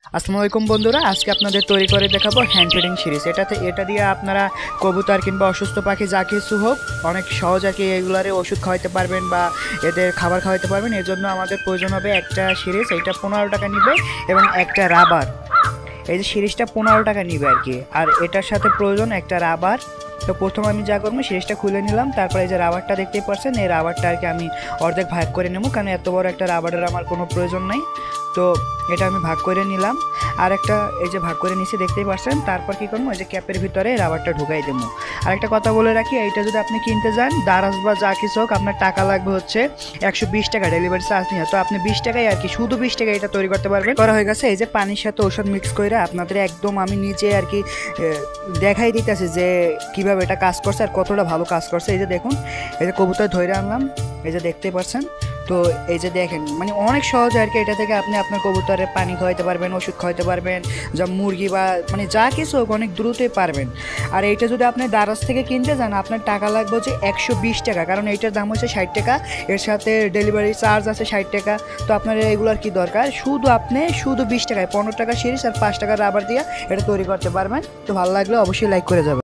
আসসালামু আলাইকুম বন্ধুরা, আজকে আপনাদের তৈরি করে দেখাবো হ্যান্ড ফিডিং সিরিজ। এটা দিয়ে আপনারা কবুতর কিংবা অসুস্থ পাখি যা কিছু হোক অনেক সহজ আর কি এগুলারে ওষুধ খাওয়াইতে পারবেন বা এদের খাবার খাওয়াইতে পারবেন। এর জন্য আমাদের প্রয়োজন হবে একটা সিরিজ, এইটা 15 টাকা নিবে, এবং একটা রাবার। এই যে সিরিজটা 15 টাকা নিবে আর কি। আর এটার সাথে প্রয়োজন একটা রাবার। তো প্রথম আমি যা করবো সিরিজটা খুলে নিলাম, তারপরে এই যে রাবারটা দেখতেই পাচ্ছেন, এই রাবারটা আর কি আমি অর্ধেক ভাগ করে নেবো, কারণ এত বড় একটা রাবারের আমার কোনো প্রয়োজন নেই। তো এটা আমি ভাগ করে নিলাম, আর একটা এই যে ভাগ করে নিচে দেখতেই পাচ্ছেন। তারপর কি করবো, এই যে ক্যাপের ভিতরে রাবারটা ঢুকাই দেবো। আর একটা কথা বলে রাখি, এইটা যদি আপনি কিনতে যান দারাজ বা যা কিছু হোক, আপনার টাকা লাগবে হচ্ছে 120 টাকা ডেলিভারি চার্জ নিয়ে। তো আপনি 20 টাকায় আর কি, শুধু 20 টাকায় এটা তৈরি করতে পারবেন। করা হয়ে গেছে। এই যে পানির সাথে ওষুধ মিক্স করে আপনাদের একদম আমি নিজে আর কি দেখাই দিতেছি যে কিভাবে এটা কাজ করছে আর কতটা ভালো কাজ করছে। এই যে দেখুন, এই যে কবুতর ধরে আনলাম, এই যে দেখতে পাচ্ছেন। তো এই যে দেখেন, মানে অনেক সহজ আর কি। এটা থেকে আপনি আপনার কবুতরের পানি খাওয়াইতে পারবেন, ওষুধ খাওয়াইতে পারবেন, যা মুরগি বা মানে যা কিছু হোক অনেক দ্রুতই পারবেন। আর এইটা যদি আপনি দারাজ থেকে কিনতে যান আপনার টাকা লাগবে হচ্ছে 120 টাকা, কারণ এইটার দাম হচ্ছে 60 টাকা, এর সাথে ডেলিভারি চার্জ আছে 60 টাকা। তো আপনার এগুলোর কি দরকার, শুধু 20 টাকায় 15 টাকা সিরিজ আর 5 টাকা রাবার দিয়ে এটা তৈরি করতে পারবেন। তো ভালো লাগলে অবশ্যই লাইক করে যাবেন।